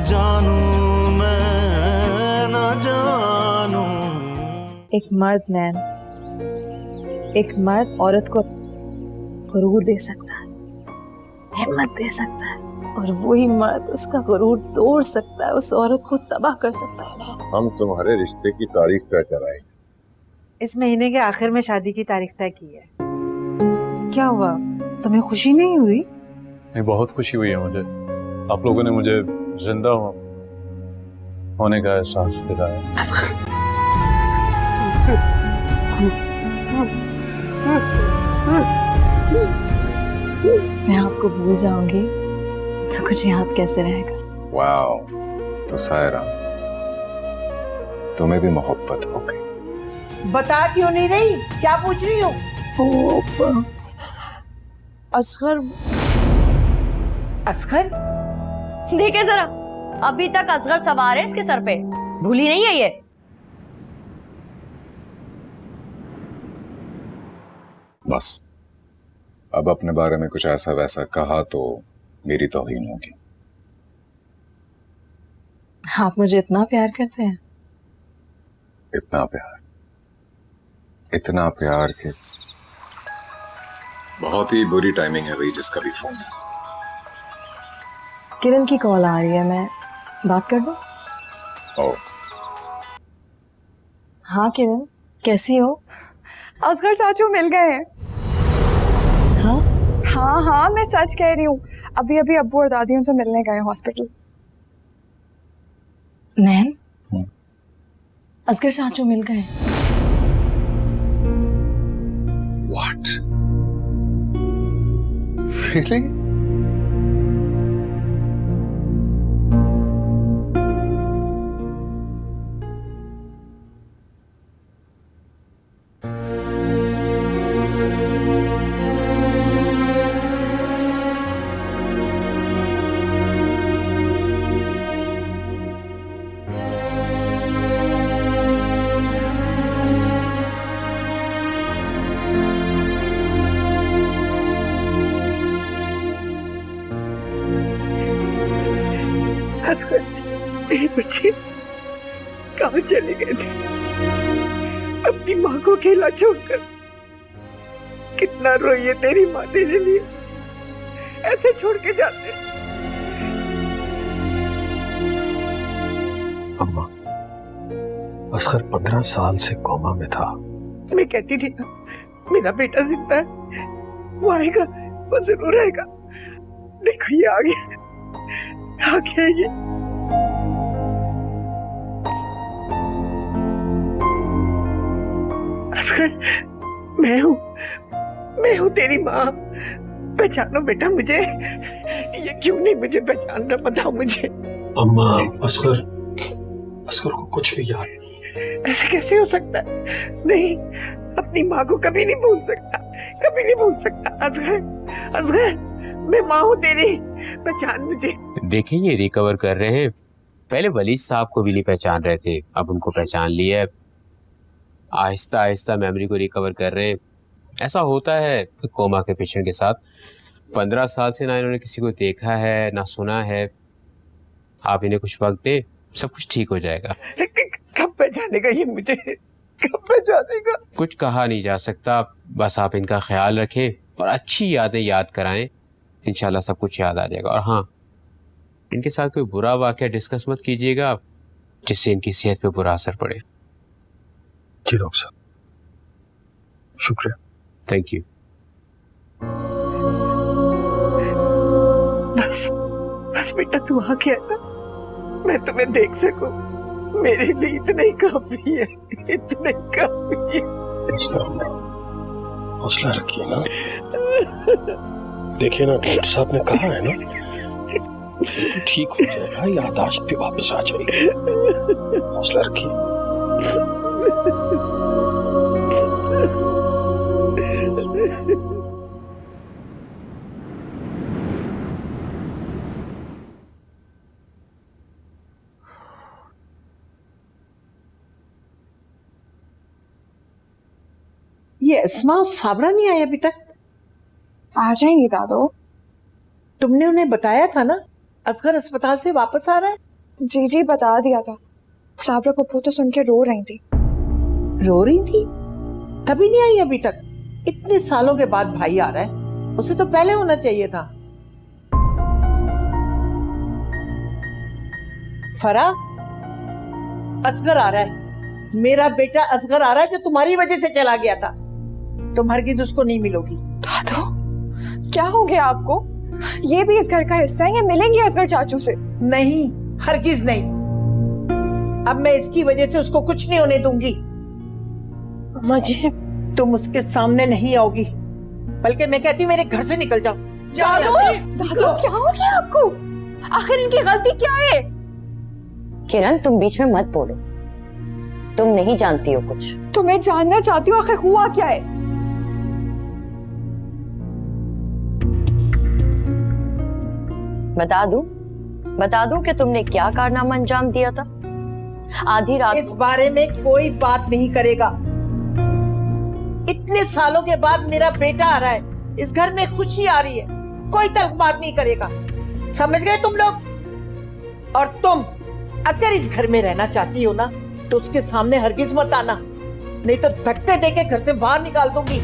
जानू मैं ना जानू। एक मर्द नैन, एक मर्द औरत को गुरूर दे सकता है, हिम्मत दे सकता है, और वही मर्द उसका गुरूर तोड़ सकता है, उस औरत को तबाह कर सकता है। नैन, हम तुम्हारे रिश्ते की तारीख तय कराएंगे। इस महीने के आखिर में शादी की तारीख तय की है। क्या हुआ, तुम्हें खुशी नहीं हुई? नहीं, बहुत खुशी हुई है मुझे। आप लोगों ने मुझे जिंदा होने का एहसास दिलाया। मैं आपको भूल जाऊंगी तो कुछ याद कैसे रहेगा। वाओ, तो सायरा तुम्हें भी मोहब्बत हो गई। बता क्यों नहीं रही, क्या पूछ रही हो? असगर, असगर? देखे जरा, अभी तक असगर सवार है इसके सर पे, भूली नहीं है ये। बस अब अपने बारे में कुछ ऐसा वैसा कहा तो मेरी तौहीन होगी। आप मुझे इतना प्यार करते हैं? इतना प्यार कि बहुत ही बुरी टाइमिंग है भाई जिसका भी फोन है। किरण की कॉल आ रही है, मैं बात कर दूं? ओ, हाँ किरण, कैसी हो? असगर चाचू मिल गए हैं। हाँ हाँ हाँ, मैं सच कह रही हूँ। अभी अभी अब्बू और दादी उनसे मिलने गए हॉस्पिटल। नैन, असगर चाचू मिल गए। व्हाट? रियली? मेरे बच्चे कहाँ चले गए थे? अपनी माँ को अकेला छोड़कर। कितना रोई है तेरी माँ तेरे लिए, ऐसे छोड़ के जाते। अम्मा, असगर 15 साल से कोमा में था। मैं कहती थी ना, मेरा बेटा जिंदा है, वो आएगा, वो जरूर आएगा। देखो ये आ गया ये। असगर, मैं हूँ तेरी माँ। पहचानो बेटा मुझे। ये क्यों नहीं मुझे पहचान रहा, बताओ मुझे। अम्मा, असगर को कुछ भी याद नहीं। ऐसे कैसे हो सकता है? नहीं, अपनी माँ को कभी नहीं भूल सकता, कभी नहीं भूल सकता। असगर, मैं माँ हूँ तेरी, पहचान मुझे। देखें, ये रिकवर कर रहे हैं। पहले वली साहब को भी नहीं पहचान रहे थे, अब उनको पहचान लिया है। आहिस्ता आहिस्ता मेमोरी को रिकवर कर रहे हैं। ऐसा होता है कोमा के पेशेंट के साथ। 15 साल से ना इन्होंने किसी को देखा है ना सुना है। आप इन्हें कुछ वक्त दे, सब कुछ ठीक हो जाएगा। कब पहचानेगा ये मुझे, कब पहचानेगा? कुछ कहा नहीं जा सकता, बस आप इनका ख्याल रखें और अच्छी यादें याद कराएं। इंशाल्लाह सब कुछ याद आ जाएगा। और हाँ, इनके साथ कोई बुरा वाकया डिस्कस मत कीजिएगा जिससे इनकी सेहत पे बुरा असर पड़े। जी डॉक्टर साहब, शुक्रिया। Thank you. बस बेटा तू आ गया ना, मैं तुम्हें देख सकूं, मेरे लिए इतना ही काफी है, इतना ही काफी है। हौसला रखिए ना। देखिए ना, डॉक्टर साहब ने कहा है ना, ठीक हो जाएगा, याददाश्त भी वापस आ जाएगी। हौसला रखिए। ये अस्मा और साबरा नहीं आए अभी तक? आ जाएंगी दादो। तुमने उन्हें बताया था ना असगर अस्पताल से वापस आ रहा है? जी बता दिया था। साबरा पप्पू तो सुन के रो रही थी। रो रही थी? कभी नहीं आई अभी तक? इतने सालों के बाद भाई आ रहा है, उसे तो पहले होना चाहिए था। फरा, असगर आ रहा है, मेरा बेटा असगर आ रहा है, जो तुम्हारी वजह से चला गया था। तुम हरगिज उसको नहीं मिलोगी। दादू, क्या हो गया आपको? ये भी इस घर का हिस्सा है, ये मिलेंगी असगर चाचू से। नहीं, हरगिज नहीं। अब मैं इसकी वजह से उसको कुछ नहीं होने दूंगी। मुझे तुम उसके सामने नहीं आओगी, बल्कि मैं कहती हूँ मेरे घर से निकल जाओ। दादू, दादू क्या हो गया आपको? आखिर इनकी गलती क्या है? किरण, तुम बीच में मत बोलो, तुम नहीं जानती हो कुछ। तो मैं जानना चाहती हूँ आखिर हुआ क्या है। बता दूं कि तुमने क्या कारनामा अंजाम दिया था आधी रात। इस बारे में कोई बात नहीं करेगा। इतने सालों के बाद मेरा बेटा आ रहा है, इस घर में खुशी आ रही है, कोई तल्ख बात नहीं करेगा। समझ गए तुम लोग? और तुम अगर इस घर में रहना चाहती हो ना, तो उसके सामने हरगिज मत आना, नहीं तो धक्के देके घर से बाहर निकाल दूंगी।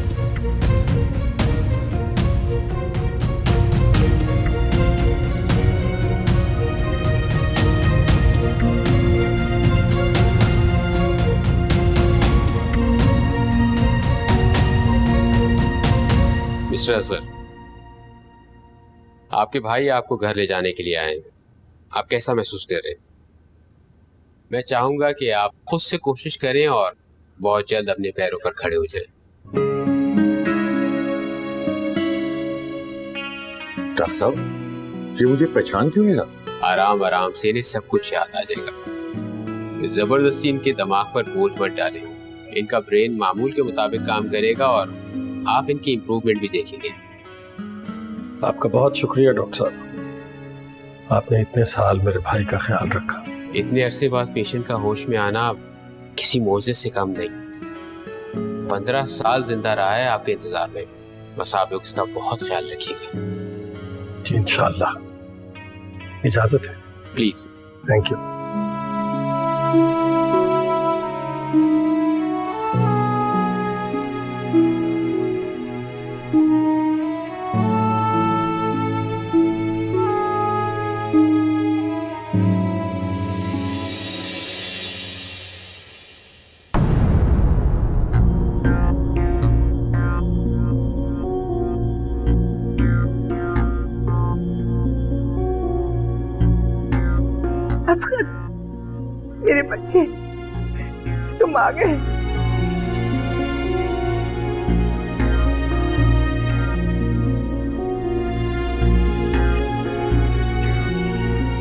मिस्टर असगर, आपके भाई आपको घर ले जाने के लिए आए हैं। आप कैसा महसूस कर रहे हैं? मैं चाहूंगा कि आप खुद से कोशिश करें और बहुत जल्द अपने पैरों पर खड़े हो जाएं। डॉक्टर साहब, ये मुझे पहचान क्यों नहीं रहा? आराम आराम से इन्हें सब कुछ याद आ जाएगा। जबरदस्ती इनके दिमाग पर बोझ मत डालें। इनका ब्रेन मामूल के मुताबिक काम करेगा और आप इनकी इंप्रूवमेंट भी देखेंगे। आपका बहुत शुक्रिया डॉक्टर साहब, आपने इतने साल मेरे भाई का ख्याल रखा। इतने अरसे बाद पेशेंट का होश में आना किसी मोजे से कम नहीं। 15 साल जिंदा रहा है आपके इंतजार में, बस आप लोग इसका बहुत ख्याल रखिएगा। जी इंशाल्लाह। इजाजत है? प्लीज। Thank you. असगर, मेरे बच्चे, तुम आ गए।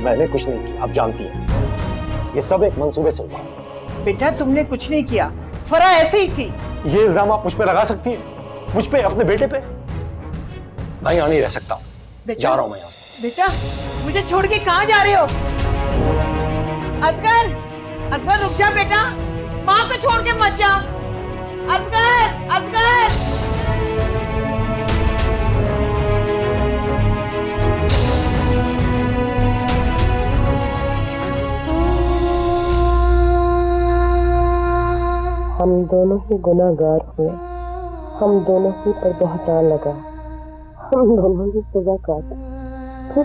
मैंने कुछ नहीं किया, आप जानती हैं। ये सब एक मंसूबे से हुआ। बेटा, तुमने कुछ नहीं किया, फरा ऐसे ही थी। ये इल्जाम आप मुझ पे लगा सकती हैं? मुझ पे, अपने बेटे पे? मैं यहाँ नहीं रह सकता, जा रहा हूं मैं यहाँ से। बेटा, मुझे छोड़ के कहाँ जा रहे हो? असगर, असगर रुक जा बेटा, माँ को छोड़ के मत जा। असगर, असगर। हम दोनों ही गुनाहगार हुए, हम दोनों ही पर बहतान लगा, हम दोनों ही सजा काटी। फिर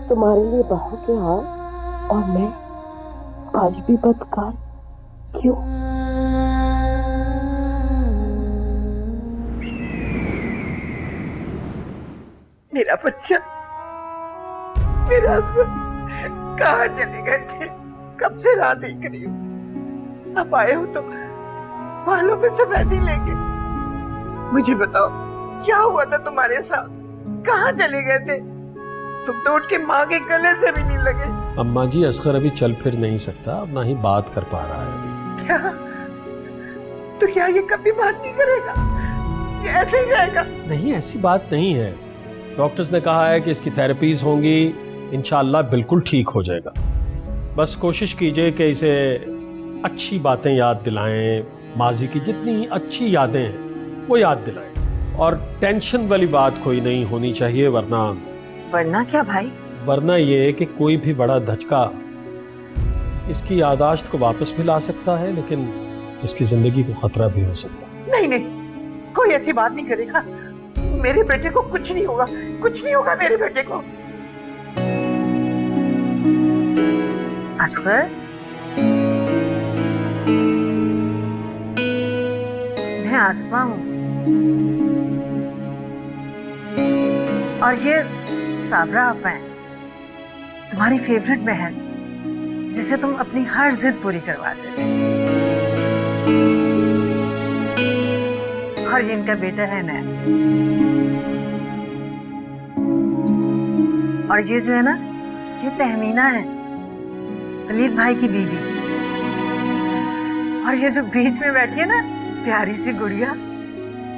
तुम्हारे लिए बहा के हार और मैं आज भी बदकार क्यों? मेरा बच्चा, मेरा असगर कहाँ चले गए थे? कब से राह देख रही हूँ, अब आए हो तो बालों में सफेदी लेके। मुझे बताओ, क्या हुआ था तुम्हारे साथ? कहाँ चले गए थे? तुम तो उठ के माँ के गले से भी नहीं लगे। अम्मा जी, असगर अभी चल फिर नहीं सकता, अब ना ही बात कर पा रहा है अभी। क्या? तो क्या ये कभी बात नहीं करेगा? ये ऐसे ही रहेगा? नहीं, ऐसी बात नहीं है। डॉक्टर्स ने कहा है कि इसकी थेरेपीज होंगी, इंशाल्लाह बिल्कुल ठीक हो जाएगा। बस कोशिश कीजिए कि इसे अच्छी बातें याद दिलाएं, माजी की जितनी अच्छी यादें हैं वो याद दिलाएं, और टेंशन वाली बात कोई नहीं होनी चाहिए, वरना क्या भाई? वरना ये कि कोई भी बड़ा धचका इसकी यादाश्त को वापस भी ला सकता है, लेकिन इसकी जिंदगी को खतरा भी हो सकता है। नहीं नहीं, कोई ऐसी बात नहीं करेगा। मेरे बेटे को कुछ नहीं होगा, कुछ नहीं होगा मेरे बेटे को। असगर, मैं आसमा हूँ और ये साबरा आपा है, तुम्हारी फेवरेट बहन, जिसे तुम अपनी हर जिद पूरी करवा देते। और ये इनका बेटा है नैन, और ये जो है ना, ये तहमीना है, वलीद भाई की बीवी। और ये जो बीच में बैठी है ना, प्यारी सी गुड़िया,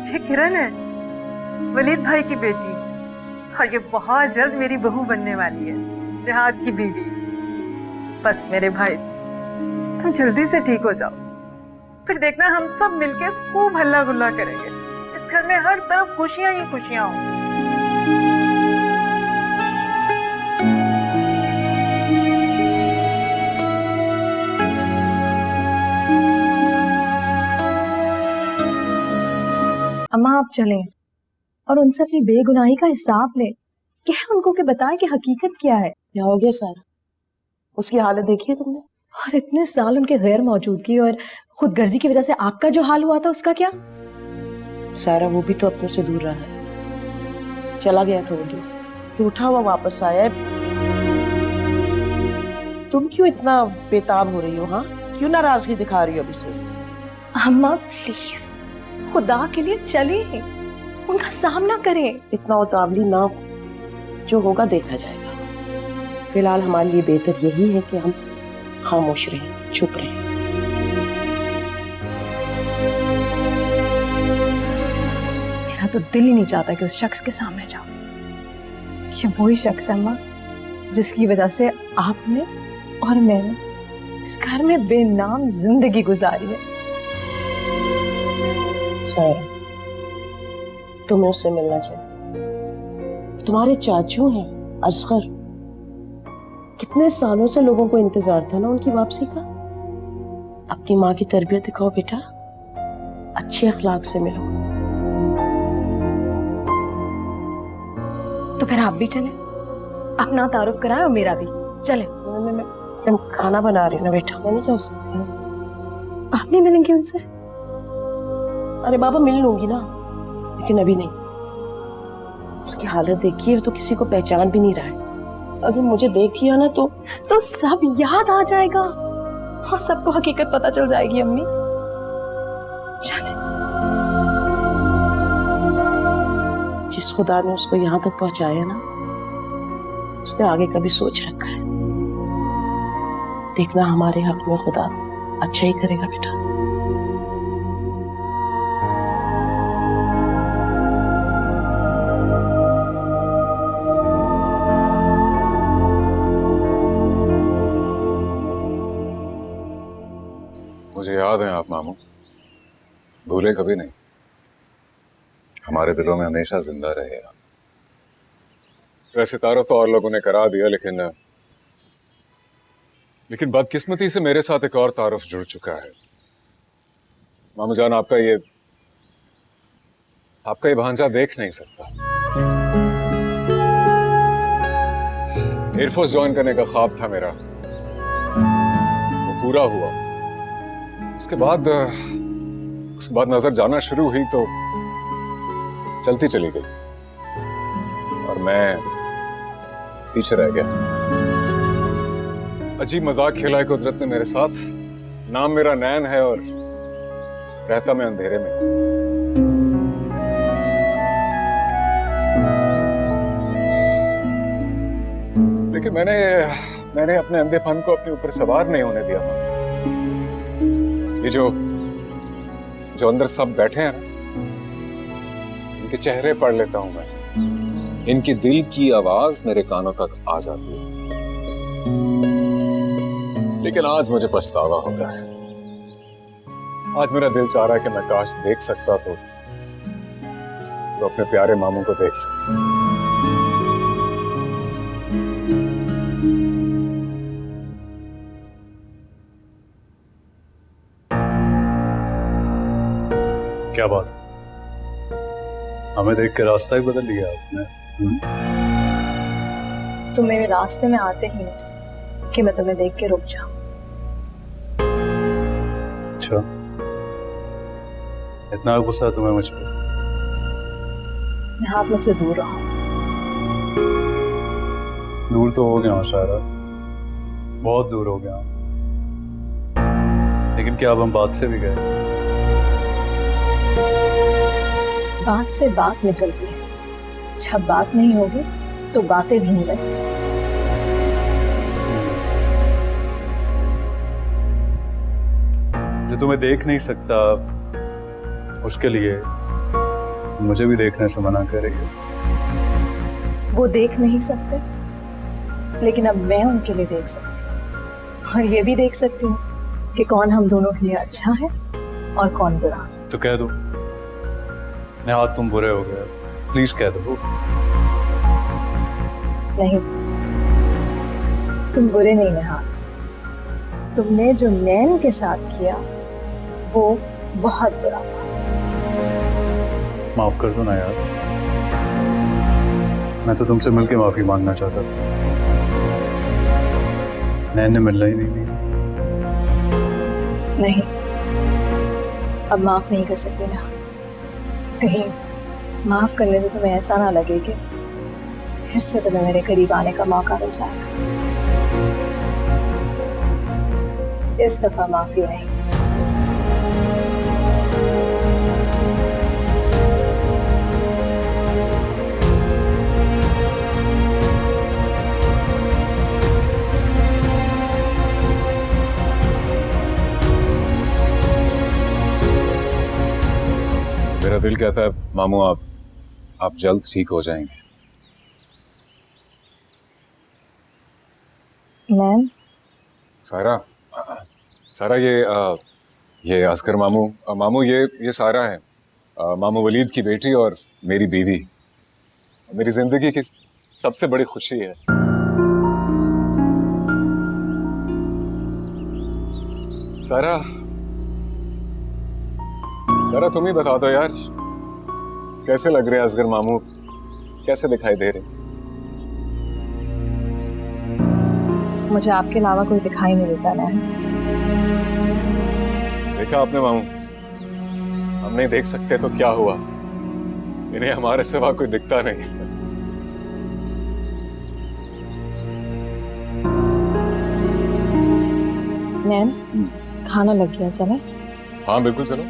ये किरण है, वलीद भाई की बेटी। और ये बहुत जल्द मेरी बहू बनने वाली है, जिहाद की बीवी। बस मेरे भाई, तुम जल्दी से ठीक हो जाओ, फिर देखना हम सब मिलके खूब हल्ला गुल्ला करेंगे। इस घर में हर तरफ खुशियां ही खुशियां होंगी। अम्मा आप चलें और उनसे अपनी बेगुनाही का हिसाब लें। क्या उनको के बताएं कि हकीकत क्या है। क्या हो गया सारा? उसकी हालत देखी है तुमने? और इतने साल उनके गैर मौजूदगी और खुदगर्जी की वजह से आपका जो हाल हुआ था उसका क्या? सारा वो भी तो अपनों से दूर रहा है, चला गया था वो दूर, फिर उठा हुआ वापस आया है। तुम क्यों इतना बेताब हो रही हो? हाँ, क्यों नाराजगी दिखा रही हो अभी से? अम्मा प्लीज, खुदा के लिए चले, उनका सामना करें। इतना उतावली ना हो, जो होगा देखा जाएगा। फिलहाल हमारे लिए बेहतर यही है कि हम खामोश रहें, चुप रहें। मेरा तो दिल ही नहीं चाहता कि उस शख्स के सामने जाओ। ये वही शख्स है अम्मा, जिसकी वजह से आपने और मैंने इस घर में बेनाम जिंदगी गुजारी है। सारा, तुम्हें उससे मिलना चाहिए। तुम्हारे चाचू हैं असगर, कितने सालों से लोगों को इंतजार था ना उनकी वापसी का। अपनी माँ की तरबियत दिखाओ बेटा, अच्छे अखलाक से मिलो। तो फिर आप भी चले, अपना तारुफ कराएं और मेरा भी। चले। मैं खाना बना रही हूँ ना बेटा, मैं नहीं जा सकती हूँ। आप नहीं मिलेंगे उनसे? अरे बाबा, मिल लूंगी ना, लेकिन अभी नहीं। उसकी हालत देखिए, तो किसी को पहचान भी नहीं रहा है। अगर मुझे देख लिया ना तो सब याद आ जाएगा और सबको हकीकत पता चल जाएगी। अम्मी चले। जिस खुदा ने उसको यहाँ तक पहुंचाया ना, उसने आगे का भी सोच रखा है। देखना हमारे हक में खुदा अच्छा ही करेगा बेटा। मुझे याद है आप मामू, भूले कभी नहीं, हमारे दिलों में हमेशा जिंदा रहे आप। वैसे तारुफ तो और लोगों ने करा दिया, लेकिन बदकिस्मती से मेरे साथ एक और तारुफ जुड़ चुका है। मामू जान, आपका ये भांजा देख नहीं सकता। एयरफोर्स ज्वाइन करने का ख्वाब था मेरा, वो पूरा हुआ। उसके बाद नजर जाना शुरू हुई तो चलती चली गई और मैं पीछे रह गया। अजीब मजाक खेला है कुदरत ने मेरे साथ। नाम मेरा नैन है और रहता मैं अंधेरे में। लेकिन मैंने अपने अंधेपन को अपने ऊपर सवार नहीं होने दिया। ये जो अंदर सब बैठे हैं ना, इनके चेहरे पढ़ लेता हूं मैं। इनकी दिल की आवाज मेरे कानों तक आ जाती है। लेकिन आज मुझे पछतावा हो रहा है। आज मेरा दिल चाह रहा है कि मैं काश देख सकता तो अपने प्यारे मामू को देख सकता। क्या बात, हमें देख के रास्ता ही बदल लिया आपने। तुम मेरे रास्ते में आते ही नहीं कि मैं तुम्हें देख के रुक जाऊं। अच्छा, इतना गुस्सा तुम्हें मुझ पर? हाथ मुझसे दूर रहो। दूर तो हो गया हूँ सारा, बहुत दूर हो गया हूँ, लेकिन क्या अब हम बात से भी गए? बात से बात निकलती है, जब बात नहीं होगी तो बातें भी नहीं बनेंगी। जो तुम्हें देख नहीं सकता उसके लिए मुझे भी देखने से मना करेगी। वो देख नहीं सकते, लेकिन अब मैं उनके लिए देख सकती हूँ, और ये भी देख सकती हूँ कि कौन हम दोनों के लिए अच्छा है और कौन बुरा। तो कह दो नेहात, तुम बुरे हो गए, प्लीज कह दो। नहीं, तुम बुरे नहीं नेहात। तुमने जो नैन के साथ किया वो बहुत बुरा था। माफ कर दो ना यार, मैं तो तुमसे मिलके माफी मांगना चाहता था, नैन ने मिलना ही नहीं दिया। नहीं, अब माफ नहीं कर सकती ना। कहीं माफ करने से तुम्हें ऐसा ना लगे कि फिर से तुम्हें मेरे करीब आने का मौका मिल जाएगा। इस दफा माफी नहीं। मेरा दिल कहता है मामू आप जल्द ठीक हो जाएंगे। मैम, सारा ये असगर मामू ये सारा है, मामू वलीद की बेटी और मेरी बीवी, मेरी जिंदगी की सबसे बड़ी खुशी है। सारा तुम ही बता दो यार, कैसे लग रहे हैं असगर मामू, कैसे दिखाई दे रहे? मुझे आपके अलावा कोई दिखाई नहीं देता ना। देखा आपने मामू, हम नहीं देख सकते तो क्या हुआ, इन्हें हमारे सिवा कोई दिखता नहीं। नैन, खाना लग गया, चले? हाँ बिल्कुल, चलो।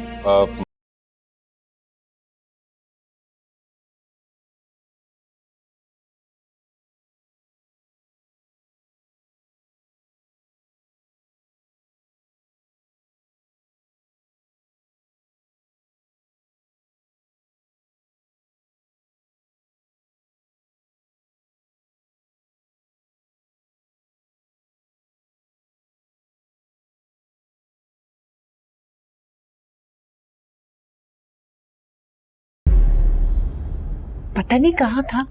पता नहीं कहाँ था,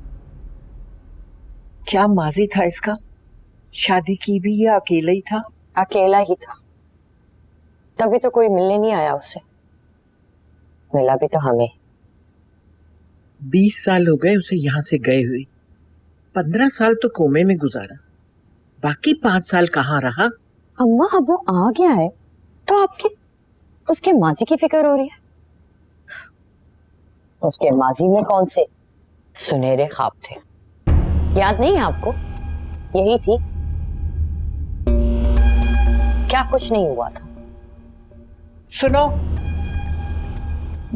क्या माजी था इसका, शादी की भी या अकेला ही था? अकेला ही था, तभी तो कोई मिलने नहीं आया उसे, मिला भी तो हमें। 20 साल हो गए उसे यहाँ से गए हुए, 15 साल तो कोमे में गुजारा, बाकी 5 साल कहाँ रहा? अम्मा अब वो आ गया है तो आपकी उसके माजी की फिक्र हो रही है? उसके माजी में कौन से सुनहरे ख्वाब थे, याद नहीं है आपको? यही थी, क्या कुछ नहीं हुआ था? सुनो,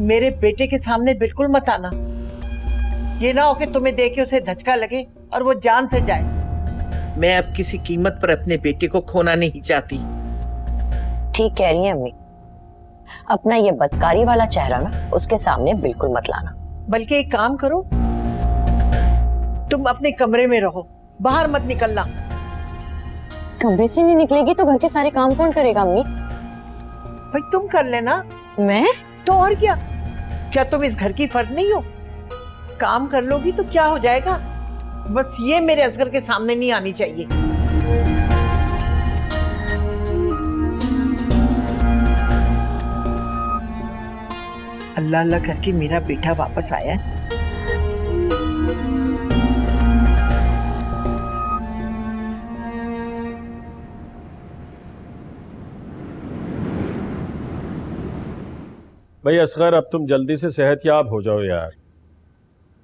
मेरे बेटे के सामने बिल्कुल मत आना, ये ना हो कि तुम्हें देख के उसे धचका लगे और वो जान से जाए। मैं अब किसी कीमत पर अपने बेटे को खोना नहीं चाहती। ठीक कह रही हैं अम्मी, अपना ये बदकारी वाला चेहरा ना उसके सामने बिल्कुल मत लाना। बल्कि एक काम करो, तुम अपने कमरे में रहो, बाहर मत निकलना। कमरे से नहीं निकलेगी तो घर के सारे काम कौन करेगा अम्मी? भाई तुम कर लेना। मैं? तो और क्या तुम इस घर की फर्द नहीं हो? काम कर लोगी तो क्या हो जाएगा, बस ये मेरे असगर के सामने नहीं आनी चाहिए। अल्लाह अल्लाह करके मेरा बेटा वापस आया है। भाई असगर, अब तुम जल्दी से सेहतयाब हो जाओ यार।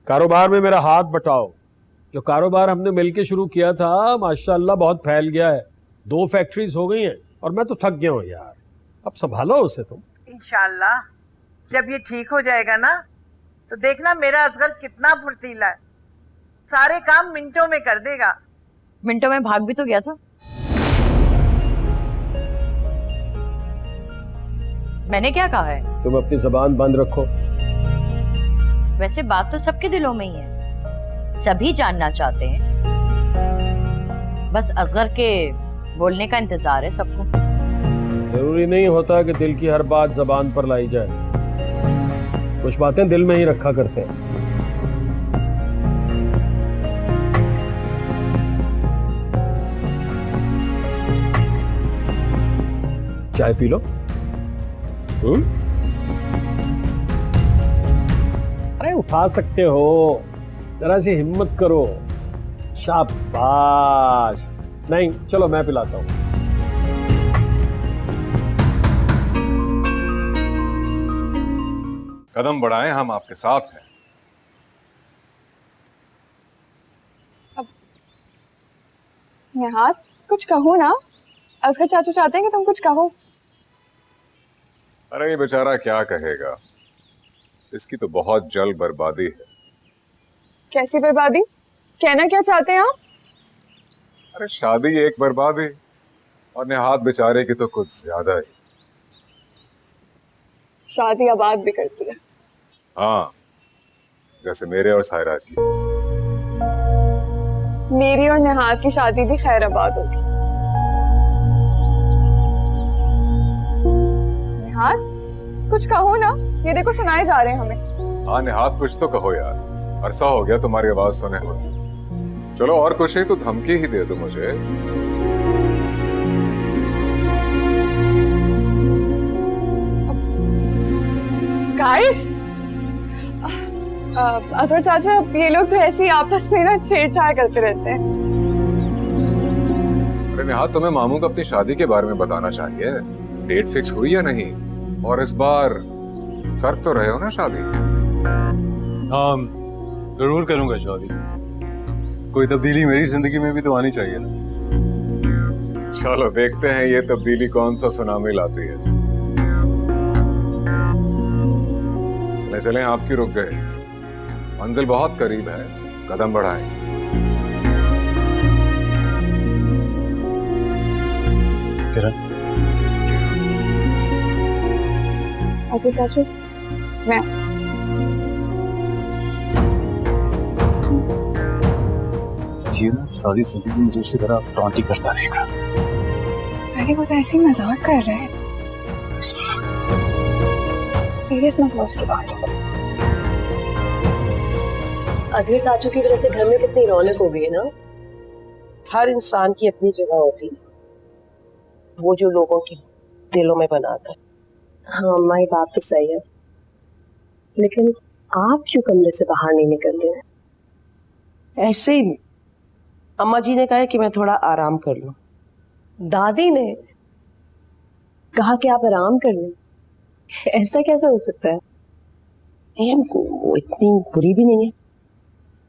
कारोबार में मेरा हाथ बटाओ। जो कारोबार हमने मिलके शुरू किया था माशाल्लाह बहुत फैल गया है। 2 फैक्ट्रीज हो गई हैं और मैं तो थक गया हूँ यार। अब संभालो उसे तुम। इंशाल्लाह जब ये ठीक हो जाएगा ना तो देखना मेरा असगर कितना फुर्तीला है, सारे काम मिनटों में कर देगा। मिनटों में भाग भी तो गया था। मैंने क्या कहा है? तुम अपनी जबान बंद रखो। वैसे बात तो सबके दिलों में ही है, सभी जानना चाहते हैं, बस असगर के बोलने का इंतजार है सबको। जरूरी नहीं होता कि दिल की हर बात जबान पर लाई जाए, कुछ बातें दिल में ही रखा करते हैं। चाय पी लो। अरे उठा सकते हो, जरा सी हिम्मत करो। शाबाश। नहीं चलो मैं पिलाता हूं। कदम बढ़ाएं, हम आपके साथ हैं। निहाद, कुछ कहो ना। असगर चाचू चाहते हैं कि तुम कुछ कहो। अरे ये बेचारा क्या कहेगा, इसकी तो बहुत जल्द बर्बादी है। कैसी बर्बादी? कहना क्या चाहते हैं आप? अरे शादी एक बर्बादी और निहाद बेचारे की तो कुछ ज्यादा ही। शादी आबाद भी करती है। हाँ, जैसे मेरे और सायरा की। मेरी और निहाद की शादी भी खैर आबाद होगी। निहाद, कुछ कहो ना, ये देखो सुनाए जा रहे हैं हमें। हाँ निहाद, कुछ तो कहो यार, अरसा हो गया तुम्हारी आवाज सुने हुए। चलो और कुछ नहीं तो धमकी ही दे दो मुझे। गाइस, असगर चाचा, ये लोग तो ऐसे ही आपस में ना छेड़छाड़ करते रहते हैं। अरे निहाद, तुम्हें मामू को अपनी शादी के बारे में बताना चाहिए। डेट फिक्स हुई या नहीं, और इस बार कर तो रहे हो ना शादी? हाँ जरूर करूंगा शादी। कोई तब्दीली मेरी जिंदगी में भी तो आनी चाहिए ना। चलो देखते हैं ये तब्दीली कौन सा सुनामी लाती है। चले चले, आपकी रुक गए, मंजिल बहुत करीब है, कदम बढ़ाएं। किरण, असगर चाचू, मैं ये ना सारी जिंदगी मुझे इसी तरह टॉन्टी करता रहेगा। अरे वो तो ऐसे ही मजाक कर रहे हैं, सीरियस मत लो उसकी बात। असगर चाचू की वजह से घर में कितनी रौनक हो गई है ना। हर इंसान की अपनी जगह होती है, वो जो लोगों की दिलों में बनाता है। हाँ अम्मा, ये बात तो सही है, लेकिन आप क्यों कमरे से बाहर नहीं निकल रहे हैं? ऐसे ही अम्मा जी ने कहा है कि मैं थोड़ा आराम कर लूं। दादी ने कहा कि आप आराम कर लें? ऐसा कैसे हो सकता है? वो इतनी बुरी भी नहीं है,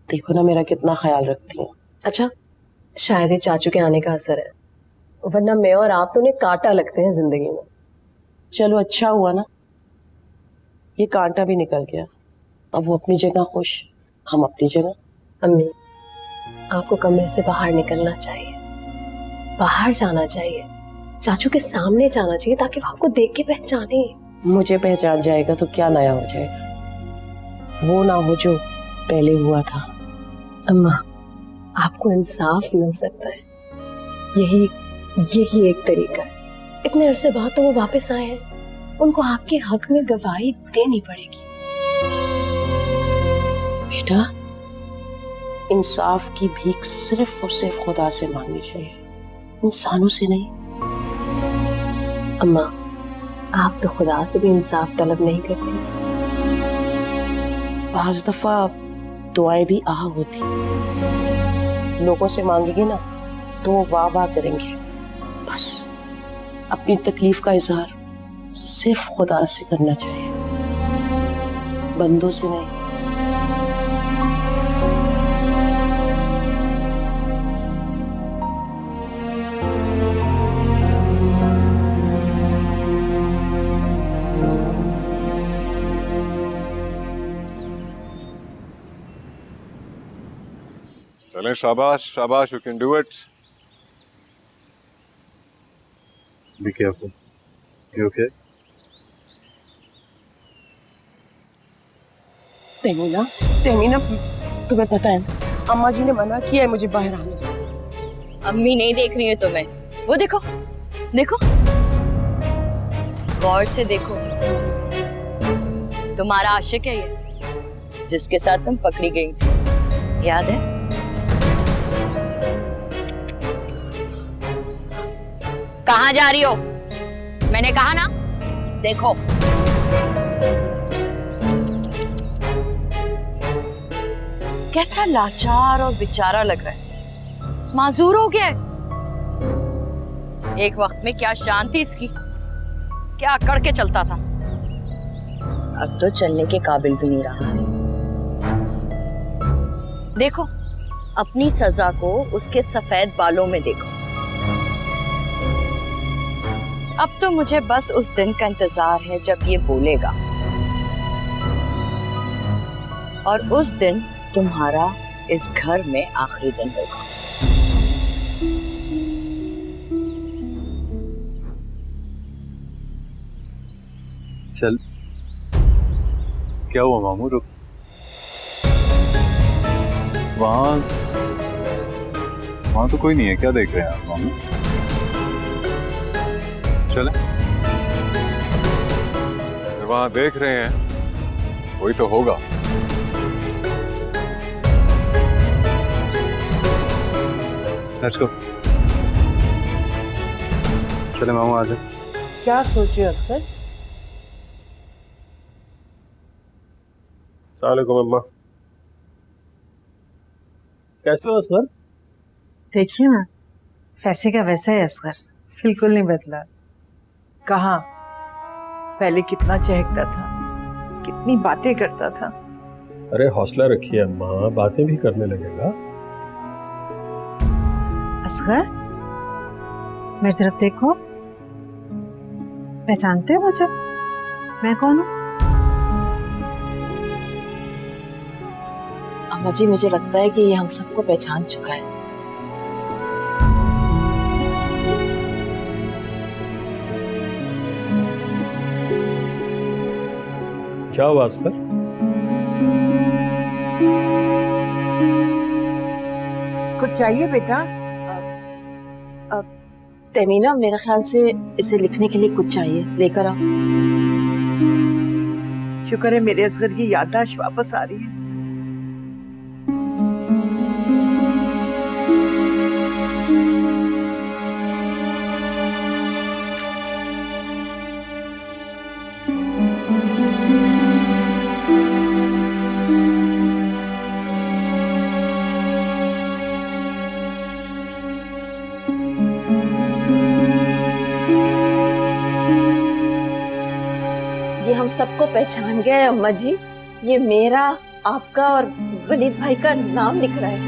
देखो ना मेरा कितना ख्याल रखती है। अच्छा, शायद ये चाचू के आने का असर है, वरना मैं और आप तो उन्हें कांटा लगते हैं जिंदगी में। चलो अच्छा हुआ ना, ये कांटा भी निकल गया। अब वो अपनी जगह खुश, हम अपनी जगह। अम्मी, आपको कमरे से बाहर निकलना चाहिए, बाहर जाना चाहिए, चाचू के सामने जाना चाहिए, ताकि वो आपको देख के पहचाने। मुझे पहचान जाएगा तो क्या नया हो जाएगा? वो ना हो जो पहले हुआ था। अम्मा, आपको इंसाफ मिल सकता है, यही एक तरीका है। इतने अरसे बाद तो वो वापस आए हैं, उनको आपके हक में गवाही देनी पड़ेगी। बेटा, इंसाफ की भीख सिर्फ और सिर्फ खुदा से मांगनी चाहिए, इंसानों से नहीं। अम्मा, आप तो खुदा से भी इंसाफ तलब नहीं करते। बाज दफा दुआएं भी आह होती, लोगों से मांगेंगे ना तो वो वाह वाह करेंगे। बस अपनी तकलीफ का इजहार सिर्फ खुदा से करना चाहिए, बंदों से नहीं। चलें, शाबाश शाबाश, you can do it. Be careful, you okay? Temina, Temina, तुम्हें पता है ना अम्मा जी ने मना किया है मुझे बाहर आने से। अम्मी नहीं देख रही है तुम्हें, वो देखो देखो, गौर से देखो। तुम्हारा आशिक है ये, जिसके साथ तुम पकड़ी गई थी, याद है? कहाँ जा रही हो? मैंने कहा ना, देखो। कैसा लाचार और बेचारा लग रहा है, माजूर हो गया है। एक वक्त में क्या शान थी इसकी, क्या अकड़ के चलता था, अब तो चलने के काबिल भी नहीं रहा है। देखो, अपनी सजा को उसके सफेद बालों में देखो। अब तो मुझे बस उस दिन का इंतजार है जब ये बोलेगा, और उस दिन तुम्हारा इस घर में आखिरी दिन होगा। चल, क्या हुआ मामू? रुक, वहां तो कोई नहीं है, क्या देख रहे हैं आप मामू? चले, वहां देख रहे हैं, कोई तो होगा। Let's go. चले मामू, आ जाओ। क्या सोचे असगर? अस्सलामुअलैकुम अम्मा, कैसे हो असगर? देखिए ना, वैसे का वैसा है असगर, बिल्कुल नहीं बदला। कहाँ पहले कितना चहकता था, कितनी बातें करता था। अरे हौसला रखिए अम्मा, बातें भी करने लगेगा। असगर, मेरी तरफ देखो, पहचानते हो मुझे? मैं कौन हूँ? अम्मा जी, मुझे लगता है कि ये हम सबको पहचान चुका है। क्या हुआ असगर? कुछ चाहिए बेटा? तेमीना, मेरे ख्याल से इसे लिखने के लिए कुछ चाहिए, लेकर आओ। शुक्र है मेरे असगर की याददाश्त वापस आ रही है। ये हम सबको पहचान गए अम्मा जी, ये मेरा, आपका और वलीद भाई का नाम लिख रहा है।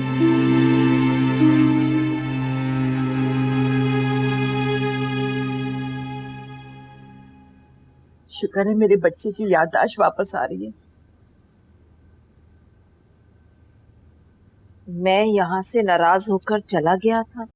शुक्र है मेरे बच्चे की याददाश्त वापस आ रही है। मैं यहाँ से नाराज होकर चला गया था,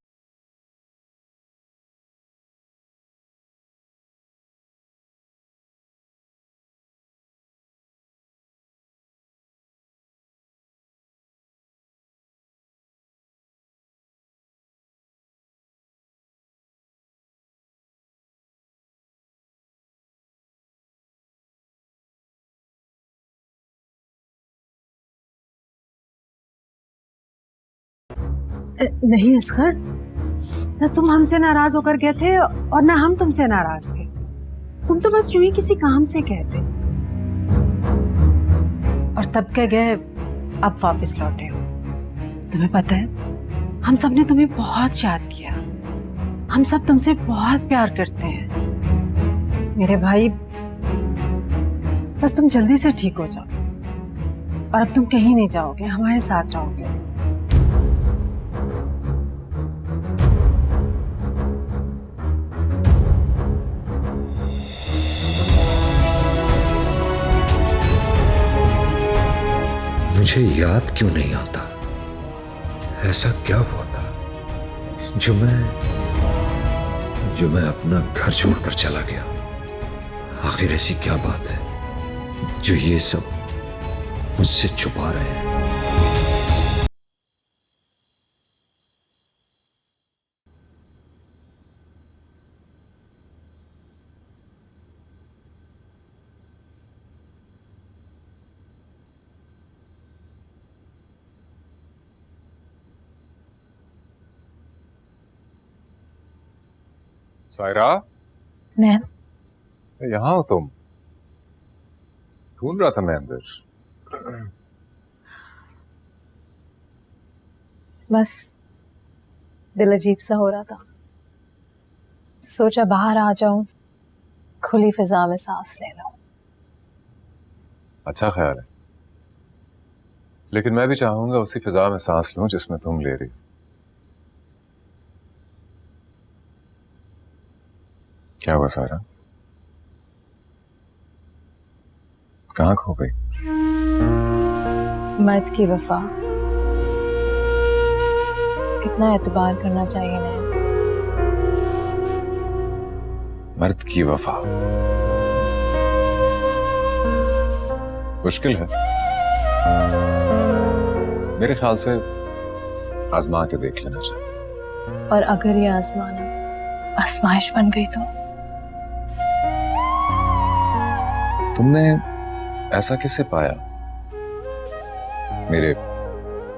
नहीं असगर, ना तुम हमसे नाराज होकर गए थे और ना हम तुमसे नाराज थे। तुम तो बस यूं ही किसी काम से कहते, और तब के गए अब वापस लौटे हो। तुम्हें पता है हम सब ने तुम्हें बहुत याद किया, हम सब तुमसे बहुत प्यार करते हैं मेरे भाई। बस तुम जल्दी से ठीक हो जाओ और अब तुम कहीं नहीं जाओगे, हमारे साथ रहोगे। मुझे याद क्यों नहीं आता? ऐसा क्या हुआ था जो मैं अपना घर छोड़कर चला गया? आखिर ऐसी क्या बात है जो ये सब मुझसे छुपा रहे हैं? सायरा, नैन, यहाँ हो तुम? ढूंढ रहा था मैं अंदर। बस दिल अजीब सा हो रहा था, सोचा बाहर आ जाऊं, खुली फिजा में सांस ले लूं। अच्छा ख्याल है, लेकिन मैं भी चाहूंगा उसी फिजा में सांस लूं जिसमें तुम ले रही। क्या हुआ सारा? कहाँ खो गई? मर्द की वफा कितना एतबार करना चाहिए नैन। मर्द की वफा मुश्किल है, मेरे ख्याल से आजमा के देख लेना चाहिए। और अगर ये आजमाना आजमाइश बन गई तो? तुमने ऐसा कैसे पाया? मेरे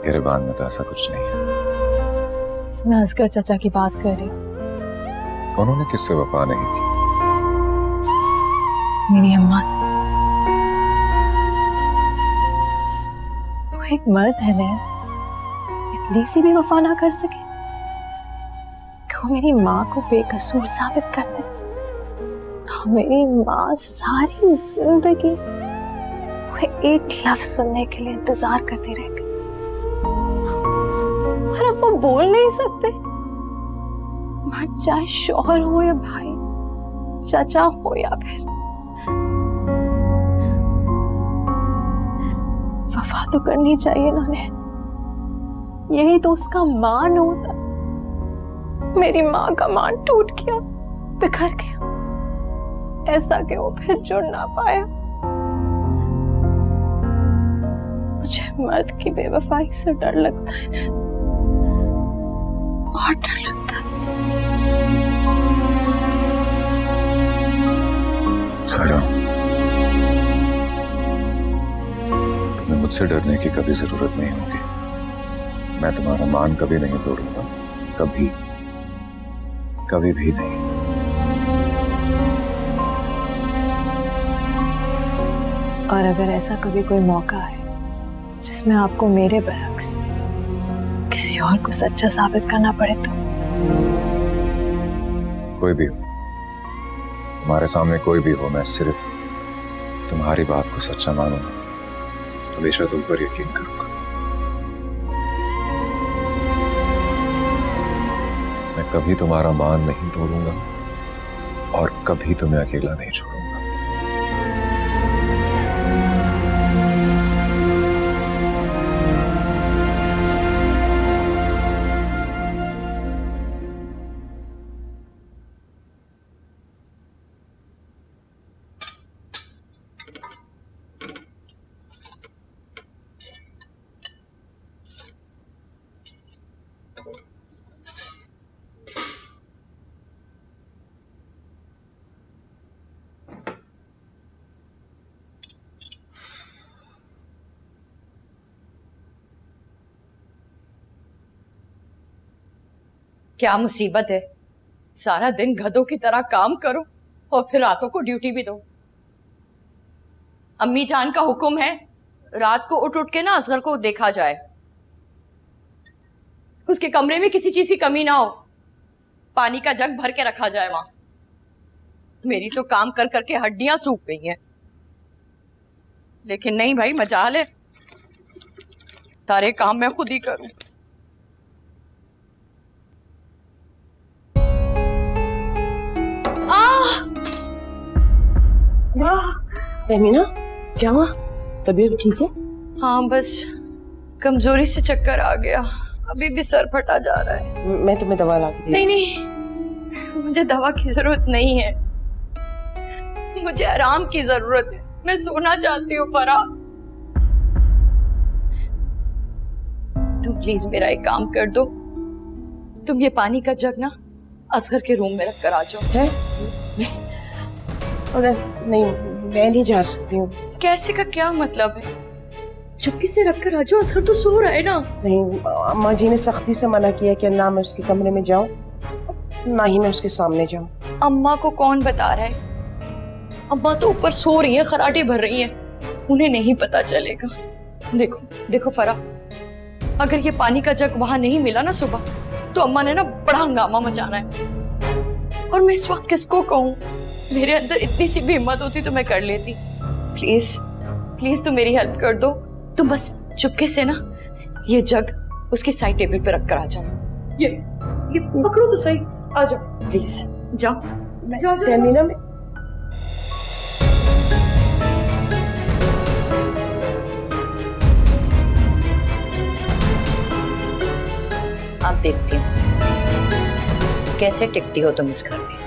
गिरबान में तो ऐसा कुछ नहीं है। मैं असगर चाचा की बात कर रही हूँ। उन्होंने किससे वफा नहीं की? मेरी अम्मा से। वो एक मर्द है नैन, इतनी सी भी वफा ना कर सके कि वो मेरी माँ को बेकसूर साबित कर दे। मेरी माँ सारी जिंदगी वो एक लफ्ज सुनने के लिए इंतजार करती रह गई, और अब वो बोल नहीं सकते। मर चाहे शौहर हो या भाई, चाचा हो या फिर, वफा तो करनी चाहिए ना नैन। यही तो उसका मान होता। मेरी माँ का मान टूट गया, बिखर गया, ऐसा कि वो फिर जुड़ ना पाया। मुझे मर्द की बेवफाई से डर लगता है, बहुत डर लगता है। सारा, तुम्हें मुझसे डरने की कभी जरूरत नहीं होगी। मैं तुम्हारा मान कभी नहीं तोड़ूंगा, कभी कभी भी नहीं। और अगर ऐसा कभी कोई मौका है जिसमें आपको मेरे बरक्स किसी और को सच्चा साबित करना पड़े तो? कोई भी हो, तुम्हारे सामने कोई भी हो, मैं सिर्फ तुम्हारी बात को सच्चा मानूंगा, हमेशा तुम पर यकीन करूंगा। मैं कभी तुम्हारा मान नहीं तोड़ूंगा और कभी तुम्हें अकेला नहीं छोड़ूंगा। क्या मुसीबत है, सारा दिन गधों की तरह काम करो और फिर रातों को ड्यूटी भी दो। अम्मी जान का हुक्म है, रात को उठ उठ के ना असगर को देखा जाए, उसके कमरे में किसी चीज की कमी ना हो, पानी का जग भर के रखा जाए वहां। मेरी तो काम कर करके हड्डियां सूख गई हैं। लेकिन नहीं भाई, मजाल है, सारे काम मैं खुद ही करूं। तहमीना, क्या हुआ? तबीयत ठीक है? हाँ, बस कमजोरी से चक्कर आ गया, अभी भी सर फटा जा रहा है। मैं तुम्हें दवा ला के नहीं नहीं, मुझे दवा की जरूरत नहीं है, मुझे आराम की जरूरत है। मैं सोना चाहती हूँ फरा। तुम प्लीज मेरा एक काम कर दो, तुम ये पानी का जग ना असगर के रूम में रख कर आ जाओ। है? नहीं, मैं नहीं जा सकती हूँ। कैसे का क्या मतलब है? चुपके से रख कर आ जाओ, असगर तो सो रहा है ना। नहीं, अम्मा जी ने सख्ती से मना किया कि ना मैं उसके कमरे में जाऊं, ना ही मैं उसके सामने जाऊं। अम्मा को कौन बता रहा है? अम्मा तो ऊपर सो रही है, खराटे भर रही है, उन्हें नहीं पता चलेगा। देखो देखो फरा, अगर ये पानी का जग वहां नहीं मिला ना सुबह, तो अम्मा ने ना बड़ा हंगामा मचाना है। और मैं इस वक्त किसको कहूँ? मेरे अंदर इतनी सी भी हिम्मत होती तो मैं कर लेती। प्लीज प्लीज तुम मेरी हेल्प कर दो। तुम बस चुपके से ना ये जग उसकी साइड टेबल पे रख कर आ जाना। ये पकड़ो तो सही, आ जाओ प्लीज, जाओ जाओ। तहमीना, मैं आप देखती हूँ कैसे टिकती हो तुम इस घर में।